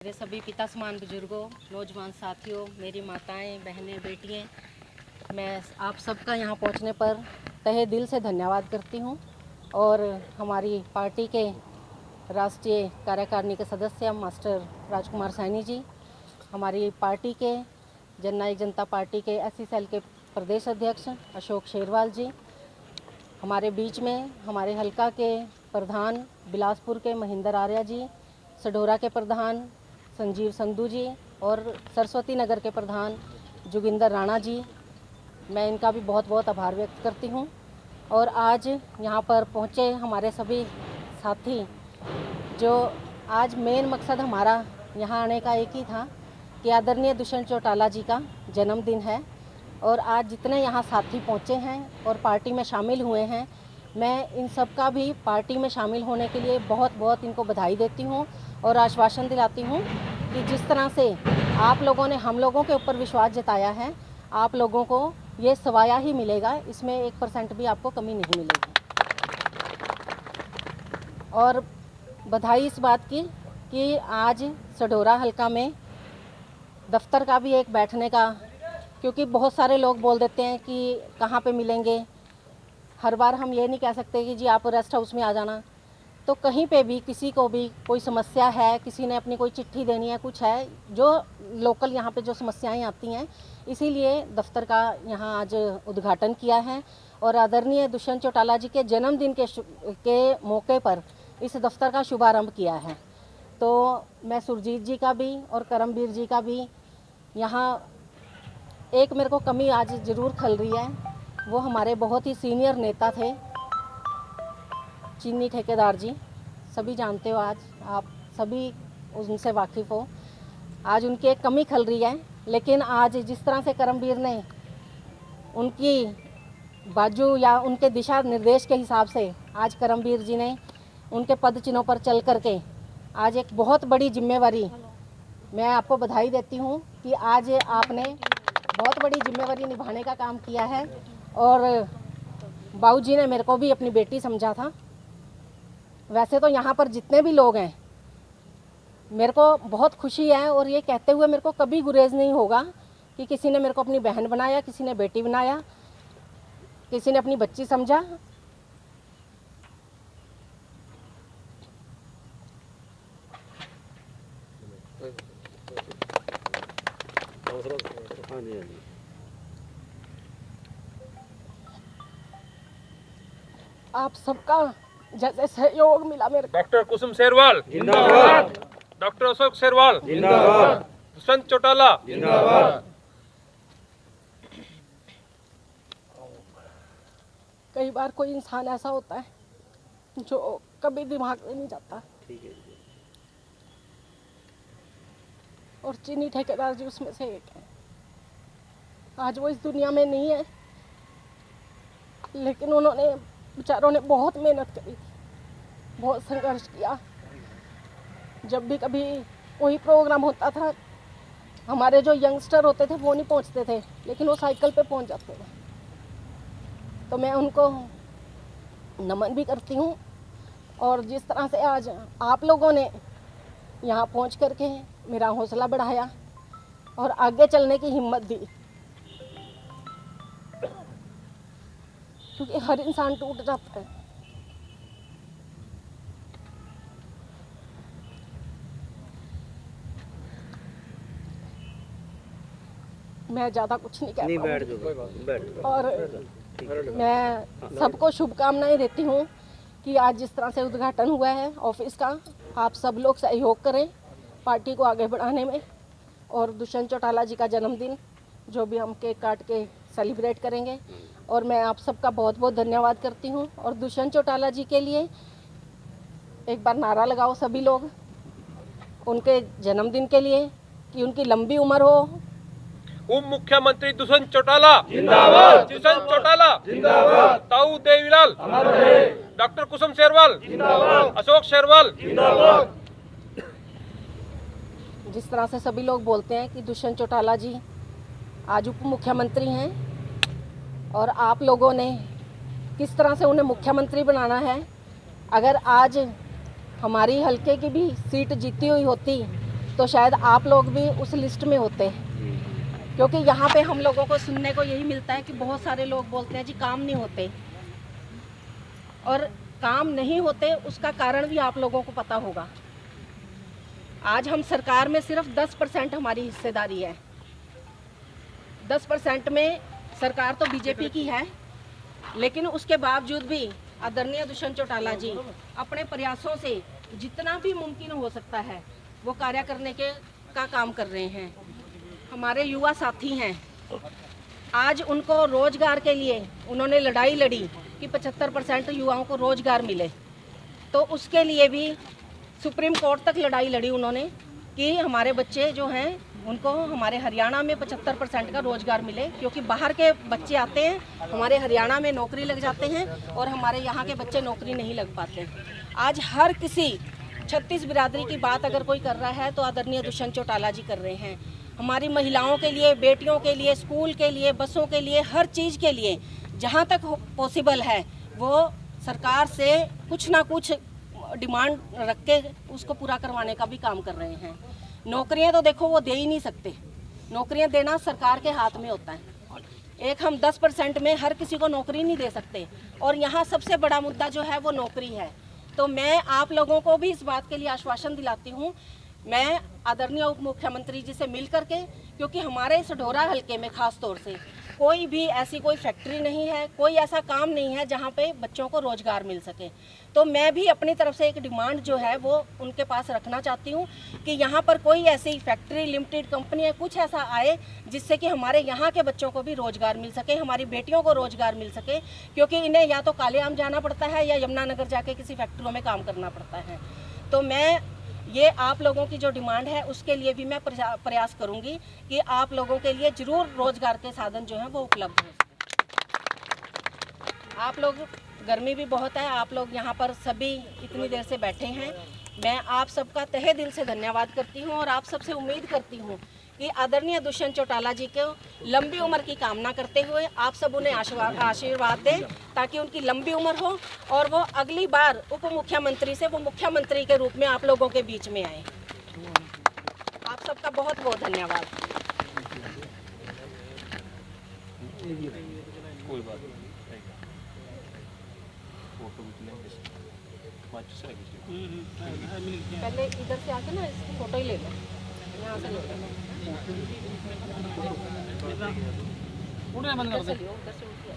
मेरे सभी पिता समान बुजुर्गों, नौजवान साथियों, मेरी माताएं, बहनें, बेटियां, मैं आप सबका यहाँ पहुँचने पर तहे दिल से धन्यवाद करती हूँ। और हमारी पार्टी के राष्ट्रीय कार्यकारिणी के सदस्य मास्टर राजकुमार सैनी जी, हमारी पार्टी के जननायक जनता पार्टी के एससी सेल के प्रदेश अध्यक्ष अशोक शेरवाल जी, हमारे बीच में हमारे हलका के प्रधान बिलासपुर के महेंद्र आर्या जी, सढौरा के प्रधान संजीव संधू जी और सरस्वती नगर के प्रधान जोगिंदर राणा जी, मैं इनका भी बहुत बहुत आभार व्यक्त करती हूँ। और आज यहाँ पर पहुँचे हमारे सभी साथी, जो आज मेन मकसद हमारा यहाँ आने का एक ही था कि आदरणीय दुष्यंत चौटाला जी का जन्मदिन है और आज जितने यहाँ साथी पहुँचे हैं और पार्टी में शामिल हुए हैं, मैं इन सब का भी पार्टी में शामिल होने के लिए बहुत बहुत इनको बधाई देती हूँ और आश्वासन दिलाती हूँ कि जिस तरह से आप लोगों ने हम लोगों के ऊपर विश्वास जताया है, आप लोगों को ये सवाया ही मिलेगा, इसमें 1% भी आपको कमी नहीं मिलेगी। और बधाई इस बात की कि आज सढौरा हलका में दफ्तर का भी एक बैठने का, क्योंकि बहुत सारे लोग बोल देते हैं कि कहाँ पे मिलेंगे, हर बार हम ये नहीं कह सकते कि जी आप रेस्ट हाउस में आ जाना। तो कहीं पे भी किसी को भी कोई समस्या है, किसी ने अपनी कोई चिट्ठी देनी है, कुछ है जो लोकल यहाँ पे जो समस्याएं आती हैं, इसीलिए दफ्तर का यहाँ आज उद्घाटन किया है और आदरणीय दुष्यंत चौटाला जी के जन्मदिन के मौके पर इस दफ्तर का शुभारंभ किया है। तो मैं सुरजीत जी का भी और करमवीर जी का भी यहाँ एक मेरे को कमी आज ज़रूर खल रही है, वो हमारे बहुत ही सीनियर नेता थे चीनी ठेकेदार जी, सभी जानते हो, आज आप सभी उनसे वाकिफ़ हो। आज उनकी एक कमी खल रही है, लेकिन आज जिस तरह से करमवीर ने उनकी बाजू या उनके दिशा निर्देश के हिसाब से आज करमवीर जी ने उनके पद चिन्हों पर चल करके आज एक बहुत बड़ी जिम्मेवारी, मैं आपको बधाई देती हूँ कि आज आपने बहुत बड़ी जिम्मेवारी निभाने का काम किया है। और बाबू जी ने मेरे को भी अपनी बेटी समझा था। वैसे तो यहाँ पर जितने भी लोग हैं, मेरे को बहुत खुशी है और ये कहते हुए मेरे को कभी गुरेज नहीं होगा कि किसी ने मेरे को अपनी बहन बनाया, किसी ने बेटी बनाया, किसी ने अपनी बच्ची समझा। आप सबका जैसे सहयोग मिला मेरे को। डॉक्टर कुसुम शेरवाल जिंदाबाद, डॉक्टर अशोक शेरवाल जिंदाबाद, दुष्यंत चौटाला जिंदाबाद। कई बार कोई इंसान ऐसा होता है जो कभी दिमाग में नहीं जाता, और चीनी ठेकेदार जी उसमें से एक है। आज वो इस दुनिया में नहीं है, लेकिन उन्होंने बेचारों ने बहुत मेहनत करी, बहुत संघर्ष किया। जब भी कभी कोई प्रोग्राम होता था, हमारे जो यंगस्टर होते थे वो नहीं पहुंचते थे, लेकिन वो साइकिल पे पहुंच जाते थे। तो मैं उनको नमन भी करती हूँ। और जिस तरह से आज आप लोगों ने यहाँ पहुँच करके मेरा हौसला बढ़ाया और आगे चलने की हिम्मत दी, क्योंकि हर इंसान टूट जाता है। मैं ज़्यादा कुछ नहीं कह पाऊंगी और मैं सबको शुभकामनाएं देती हूँ कि आज जिस तरह से उद्घाटन हुआ है ऑफिस का, आप सब लोग सहयोग करें पार्टी को आगे बढ़ाने में। और दुष्यंत चौटाला जी का जन्मदिन जो भी हम केक काट के सेलिब्रेट करेंगे, और मैं आप सबका बहुत बहुत धन्यवाद करती हूँ। और दुष्यंत चौटाला जी के लिए एक बार नारा लगाओ सभी लोग उनके जन्मदिन के लिए कि उनकी लंबी उम्र हो। उप मुख्यमंत्री दुष्यंत चौटाला जिंदाबाद, दुष्यंत चौटाला जिंदाबाद, ताऊ देवीलाल डॉक्टर कुसुम शेरवाल जिंदाबाद, अशोक शेरवाल जिंदाबाद। जिस तरह से सभी लोग बोलते हैं कि दुष्यंत चौटाला जी आज उप मुख्यमंत्री हैं और आप लोगों ने किस तरह से उन्हें मुख्यमंत्री बनाना है, अगर आज हमारी हलके की भी सीट जीती हुई होती तो शायद आप लोग भी उस लिस्ट में होते, क्योंकि यहाँ पे हम लोगों को सुनने को यही मिलता है कि बहुत सारे लोग बोलते हैं जी काम नहीं होते, और काम नहीं होते उसका कारण भी आप लोगों को पता होगा। आज हम सरकार में सिर्फ 10% हमारी हिस्सेदारी है। 10% में सरकार तो बीजेपी की है, लेकिन उसके बावजूद भी आदरणीय दुष्यंत चौटाला जी अपने प्रयासों से जितना भी मुमकिन हो सकता है वो कार्य करने का काम कर रहे हैं। हमारे युवा साथी हैं, आज उनको रोजगार के लिए उन्होंने लड़ाई लड़ी कि 75% युवाओं को रोजगार मिले, तो उसके लिए भी सुप्रीम कोर्ट तक लड़ाई लड़ी उन्होंने कि हमारे बच्चे जो हैं उनको हमारे हरियाणा में 75% का रोजगार मिले, क्योंकि बाहर के बच्चे आते हैं हमारे हरियाणा में नौकरी लग जाते हैं और हमारे यहाँ के बच्चे नौकरी नहीं लग पाते। आज हर किसी 36 बिरादरी की बात अगर कोई कर रहा है तो आदरणीय दुष्यंत चौटाला जी कर रहे हैं। हमारी महिलाओं के लिए, बेटियों के लिए, स्कूल के लिए, बसों के लिए, हर चीज़ के लिए जहाँ तक पॉसिबल है वो सरकार से कुछ ना कुछ डिमांड रख के उसको पूरा करवाने का भी काम कर रहे हैं। नौकरियां तो देखो वो दे ही नहीं सकते, नौकरियां देना सरकार के हाथ में होता है। एक हम 10% में हर किसी को नौकरी नहीं दे सकते, और यहाँ सबसे बड़ा मुद्दा जो है वो नौकरी है। तो मैं आप लोगों को भी इस बात के लिए आश्वासन दिलाती हूँ, मैं आदरणीय उप मुख्यमंत्री जी से मिल करके, क्योंकि हमारे इस ढोरा हलके में खास तौर से कोई भी ऐसी कोई फैक्ट्री नहीं है, कोई ऐसा काम नहीं है जहाँ पे बच्चों को रोजगार मिल सके, तो मैं भी अपनी तरफ से एक डिमांड जो है वो उनके पास रखना चाहती हूँ कि यहाँ पर कोई ऐसी फैक्ट्री, लिमिटेड कंपनी या कुछ ऐसा आए जिससे कि हमारे यहाँ के बच्चों को भी रोजगार मिल सके, हमारी बेटियों को रोजगार मिल सके, क्योंकि इन्हें या तो कालेआम जाना पड़ता है या यमुनानगर जाके किसी फैक्ट्रियों में काम करना पड़ता है। तो मैं ये आप लोगों की जो डिमांड है उसके लिए भी मैं प्रयास करूंगी कि आप लोगों के लिए जरूर रोजगार के साधन जो हैं वो उपलब्ध हो सके। आप लोग, गर्मी भी बहुत है, आप लोग यहाँ पर सभी इतनी देर से बैठे हैं, मैं आप सबका तहे दिल से धन्यवाद करती हूँ, और आप सबसे उम्मीद करती हूँ कि आदरणीय दुष्यंत चौटाला जी को लंबी उम्र की कामना करते हुए आप सब उन्हें आशीर्वाद दें ताकि उनकी लंबी उम्र हो और वो अगली बार उप मुख्यमंत्री से वो मुख्यमंत्री के रूप में आप लोगों के बीच में आए। आप सबका बहुत बहुत धन्यवाद। कोई बात नहीं, पहले इधर से आके ना इसकी फोटो ही ले लो, यहाँ से ले लो। उधर से लियो, उधर से उठ के